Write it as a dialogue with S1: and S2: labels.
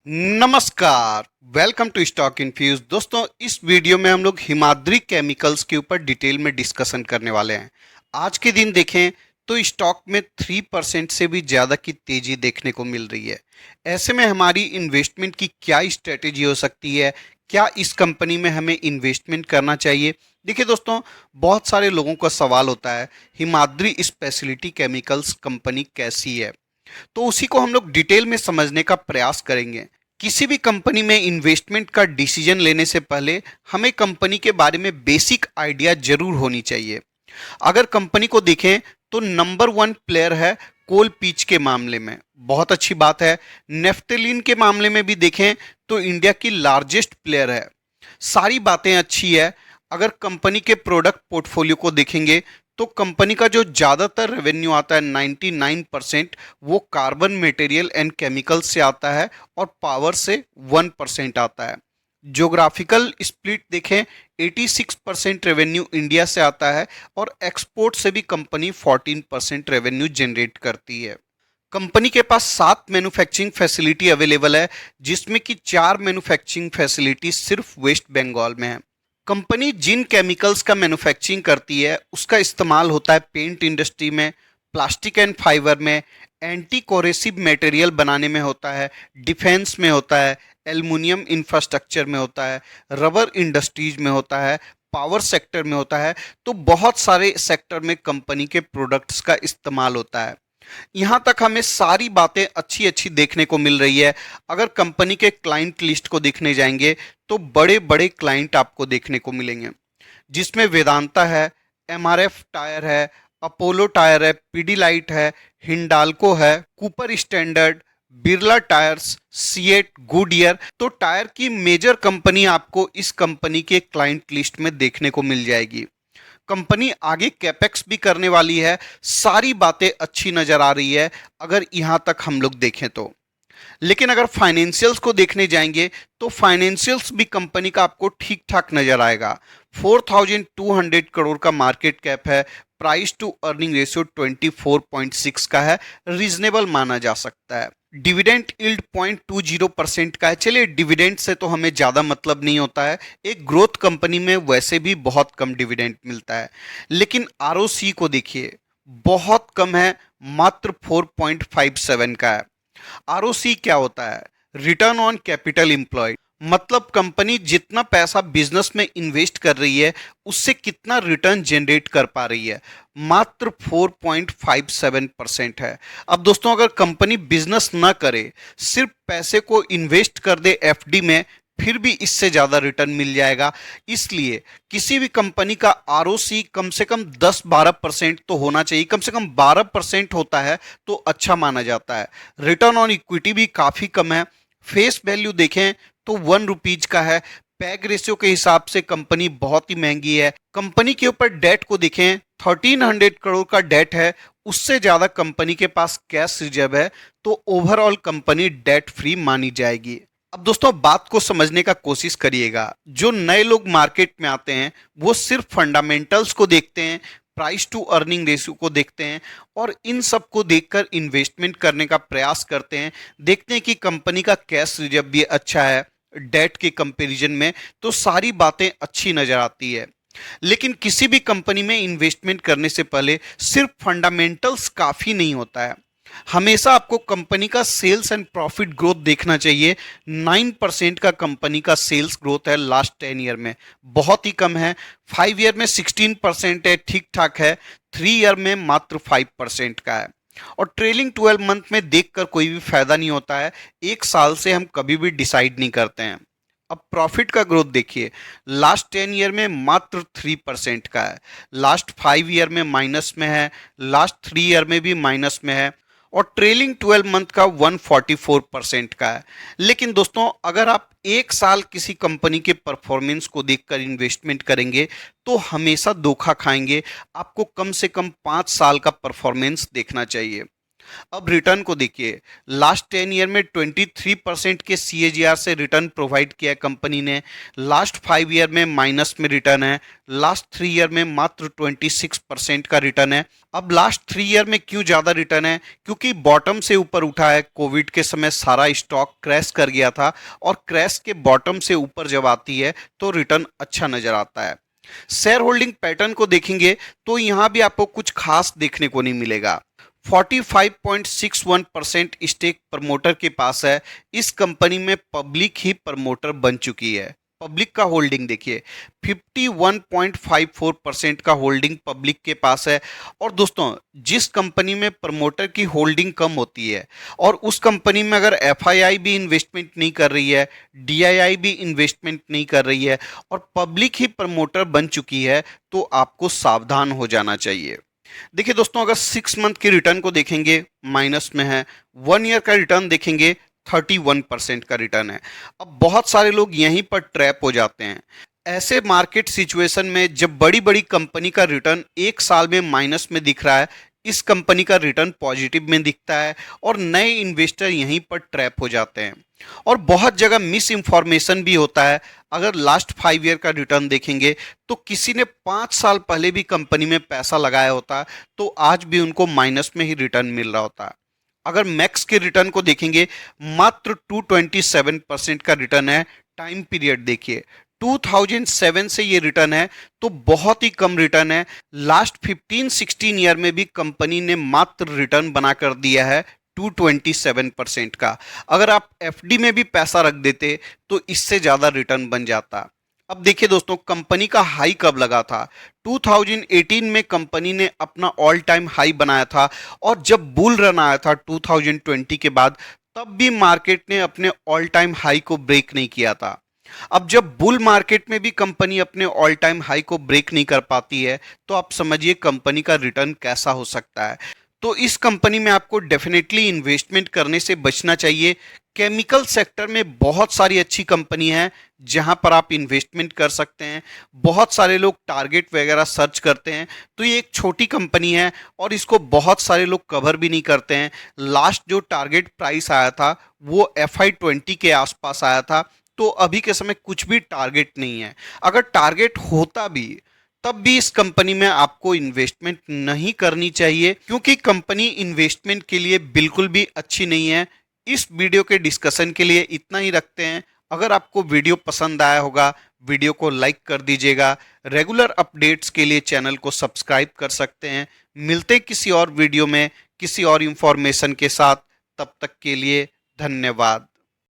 S1: नमस्कार। Welcome to stock infuse. दोस्तों, इस वीडियो में हम लोग हिमाद्री केमिकल्स के ऊपर डिटेल में डिस्कशन करने वाले हैं। आज के दिन देखें तो स्टॉक में 3% से भी ज़्यादा की तेजी देखने को मिल रही है। ऐसे में हमारी इन्वेस्टमेंट की क्या स्ट्रेटेजी हो सकती है? क्या इस कंपनी में हमें इन्वेस्टमेंट करना चाहिए? देखिए दोस्तों, बहुत सारे लोगों का सवाल होता है हिमाद्री स्पेशलिटी केमिकल्स कंपनी कैसी है। तो उसी को हम लोग डिटेल में समझने का प्रयास करेंगे। किसी भी कंपनी में इन्वेस्टमेंट का डिसीजन लेने से पहले हमें कंपनी के बारे में बेसिक आइडिया जरूर होनी चाहिए। अगर कंपनी को देखें तो नंबर 1 प्लेयर है कोल पीच के मामले में, बहुत अच्छी बात है। नेफ्टेलिन के मामले में भी देखें तो इंडिया की लार्जेस्ट प्लेयर है, सारी बातें अच्छी है। अगर कंपनी के प्रोडक्ट पोर्टफोलियो को देखेंगे तो कंपनी का जो ज़्यादातर रेवेन्यू आता है 99% वो कार्बन मटेरियल एंड केमिकल से आता है और पावर से 1% आता है। ज्योग्राफिकल स्प्लिट देखें, 86% रेवेन्यू इंडिया से आता है और एक्सपोर्ट से भी कंपनी 14% रेवेन्यू जनरेट करती है। कंपनी के पास 7 मैन्युफैक्चरिंग फैसिलिटी अवेलेबल है, जिसमें कि 4 मैन्युफैक्चरिंग फैसिलिटी सिर्फ वेस्ट बंगाल में है। कंपनी जिन केमिकल्स का मैन्युफैक्चरिंग करती है उसका इस्तेमाल होता है पेंट इंडस्ट्री में, प्लास्टिक एंड फाइबर में, एंटी कोरेसिव मटेरियल बनाने में होता है, डिफेंस में होता है, एल्युमिनियम इंफ्रास्ट्रक्चर में होता है, रबर इंडस्ट्रीज में होता है, पावर सेक्टर में होता है। तो बहुत सारे सेक्टर में कंपनी के प्रोडक्ट्स का इस्तेमाल होता है। यहाँ तक हमें सारी बातें अच्छी अच्छी देखने को मिल रही है। अगर कंपनी के क्लाइंट लिस्ट को देखने जाएंगे तो बड़े बड़े क्लाइंट आपको देखने को मिलेंगे, जिसमें वेदांता है, एमआरएफ टायर है, अपोलो टायर है, पीडीलाइट है, हिंडाल्को है, Cooper standard, Birla tyres, CEAT, Goodyear. तो टायर की मेजर कंपनी आपको इस कंपनी के क्लाइंट लिस्ट में देखने को मिल जाएगी। कंपनी आगे कैपेक्स भी करने वाली है, सारी बातें अच्छी नजर आ रही है अगर यहां तक हम लोग देखें तो। लेकिन अगर फाइनेंशियल्स को देखने जाएंगे तो फाइनेंशियल्स भी कंपनी का आपको ठीक ठाक नजर आएगा। 4200 करोड़ का मार्केट कैप है, प्राइस टू अर्निंग रेशियो 24.6 का है, रीजनेबल माना जा सकता है। डिविडेंड यील्ड 0.20% का है। चलिए, डिविडेंड से तो हमें ज़्यादा मतलब नहीं होता है, एक ग्रोथ कंपनी में वैसे भी बहुत कम डिविडेंड मिलता है। लेकिन आरओसी को देखिए, बहुत कम है, मात्र 4.57 का है। आरओसी क्या होता है? Return on capital employed. मतलब कंपनी जितना पैसा बिजनेस में इन्वेस्ट कर रही है उससे कितना रिटर्न जनरेट कर पा रही है, मात्र 4.57% है। अब दोस्तों, अगर कंपनी बिजनेस ना करे, सिर्फ पैसे को इन्वेस्ट कर दे एफडी में, फिर भी इससे ज़्यादा रिटर्न मिल जाएगा। इसलिए किसी भी कंपनी का आरओसी कम से कम 10-12% तो होना चाहिए, कम से कम 12% होता है तो अच्छा माना जाता है। रिटर्न ऑन इक्विटी भी काफ़ी कम है। फेस वैल्यू देखें तो 1 रुपीज का है। पैग रेशियो के हिसाब से कंपनी बहुत ही महंगी है। कंपनी के ऊपर डेट को देखें, 1300 करोड़ का डेट है, उससे ज़्यादा कंपनी के पास कैश रिजर्व है। तो ओवरऑल कंपनी डेट फ्री मानी जाएगी। अब दोस्तों, बात को समझने का कोशिश करिएगा। जो नए लोग मार्केट में आते हैं वो सिर्फ फंडामेंटल्स को देखते हैं, प्राइस टू अर्निंग रेशियो को देखते हैं और इन सब को देखकर इन्वेस्टमेंट करने का प्रयास करते हैं। देखते हैं कि कंपनी का कैश रिजर्व भी अच्छा है डेट के कंपैरिजन में, तो सारी बातें अच्छी नजर आती है। लेकिन किसी भी कंपनी में इन्वेस्टमेंट करने से पहले सिर्फ फंडामेंटल्स काफ़ी नहीं होता है। हमेशा आपको कंपनी का सेल्स एंड प्रॉफिट ग्रोथ देखना चाहिए। 9% का कंपनी का सेल्स ग्रोथ है लास्ट 10 ईयर में, बहुत ही कम है। 5 ईयर में 16% है, ठीक ठाक है। 3 ईयर में मात्र 5% का है। और ट्रेलिंग 12 मंथ में देखकर कोई भी फायदा नहीं होता है, एक साल से हम कभी भी डिसाइड नहीं करते हैं। अब प्रॉफिट का ग्रोथ देखिए, लास्ट 10 ईयर में मात्र 3% का है, लास्ट 5 ईयर में माइनस में है, लास्ट 3 ईयर में भी माइनस में है और ट्रेलिंग 12 मंथ का 144% का है। लेकिन दोस्तों, अगर आप एक साल किसी कंपनी के परफॉर्मेंस को देखकर इन्वेस्टमेंट करेंगे तो हमेशा धोखा खाएंगे। आपको कम से कम 5 साल का परफॉर्मेंस देखना चाहिए। अब रिटर्न को देखिए, लास्ट 10 ईयर में 23% के CAGR से रिटर्न प्रोवाइड किया है कंपनी ने। लास्ट 5 ईयर में माइनस में रिटर्न है। लास्ट 3 ईयर में मात्र 26% का रिटर्न है। अब लास्ट 3 ईयर में क्यों ज़्यादा रिटर्न है? क्योंकि बॉटम से ऊपर उठा है। कोविड के समय सारा स्टॉक क्रैश कर गया था और क्रैश के बॉटम से ऊपर जब आती है तो रिटर्न अच्छा नजर आता है। शेयर होल्डिंग पैटर्न को देखेंगे तो यहां भी आपको कुछ खास देखने को नहीं मिलेगा। 45.61% स्टेक प्रमोटर के पास है। इस कंपनी में पब्लिक ही प्रमोटर बन चुकी है। पब्लिक का होल्डिंग देखिए, 51.54% का होल्डिंग पब्लिक के पास है। और दोस्तों, जिस कंपनी में प्रमोटर की होल्डिंग कम होती है और उस कंपनी में अगर FII भी इन्वेस्टमेंट नहीं कर रही है, DII भी इन्वेस्टमेंट नहीं कर रही है और पब्लिक ही प्रमोटर बन चुकी है, तो आपको सावधान हो जाना चाहिए। देखिए दोस्तों, अगर 6 मंथ के रिटर्न को देखेंगे माइनस में है। 1 ईयर का रिटर्न देखेंगे 31% का रिटर्न है। अब बहुत सारे लोग यहीं पर ट्रैप हो जाते हैं। ऐसे मार्केट सिचुएशन में जब बड़ी बड़ी कंपनी का रिटर्न एक साल में माइनस में दिख रहा है, इस कंपनी का रिटर्न पॉजिटिव में दिखता है और नए इन्वेस्टर यहीं पर ट्रैप हो जाते हैं। और बहुत जगह मिस इन्फॉर्मेशन भी होता है। अगर लास्ट 5 ईयर का रिटर्न देखेंगे तो किसी ने 5 साल पहले भी कंपनी में पैसा लगाया होता तो आज भी उनको माइनस में ही रिटर्न मिल रहा होता। अगर मैक्स के रिटर्न को देखेंगे, मात्र 227% का रिटर्न है। टाइम पीरियड देखिए, 2007 से ये रिटर्न है, तो बहुत ही कम रिटर्न है। लास्ट 15-16 ईयर में भी कंपनी ने मात्र रिटर्न बना कर दिया है 227% का। अगर आप FD में भी पैसा रख देते तो इससे ज़्यादा रिटर्न बन जाता। अब देखिए दोस्तों, कंपनी का हाई कब लगा था? 2018 में कंपनी ने अपना ऑल टाइम हाई बनाया था और जब बुल रन आया था 2020 के बाद, तब भी मार्केट ने अपने ऑल टाइम हाई को ब्रेक नहीं किया था। अब जब बुल मार्केट में भी कंपनी अपने ऑल टाइम हाई को ब्रेक नहीं कर पाती है, तो आप समझिए कंपनी का रिटर्न कैसा हो सकता है। तो इस कंपनी में आपको डेफिनेटली इन्वेस्टमेंट करने से बचना चाहिए। केमिकल सेक्टर में बहुत सारी अच्छी कंपनी है जहां पर आप इन्वेस्टमेंट कर सकते हैं। बहुत सारे लोग टारगेट वगैरह सर्च करते हैं, तो ये एक छोटी कंपनी है और इसको बहुत सारे लोग कवर भी नहीं करते हैं। लास्ट जो टारगेट प्राइस आया था वो FI20 के आसपास आया था, तो अभी के समय कुछ भी टारगेट नहीं है। अगर टारगेट होता भी तब भी इस कंपनी में आपको इन्वेस्टमेंट नहीं करनी चाहिए, क्योंकि कंपनी इन्वेस्टमेंट के लिए बिल्कुल भी अच्छी नहीं है। इस वीडियो के डिस्कशन के लिए इतना ही रखते हैं। अगर आपको वीडियो पसंद आया होगा, वीडियो को लाइक कर दीजिएगा। रेगुलर अपडेट्स के लिए चैनल को सब्सक्राइब कर सकते हैं। मिलते हैं किसी और वीडियो में किसी और इंफॉर्मेशन के साथ। तब तक के लिए धन्यवाद।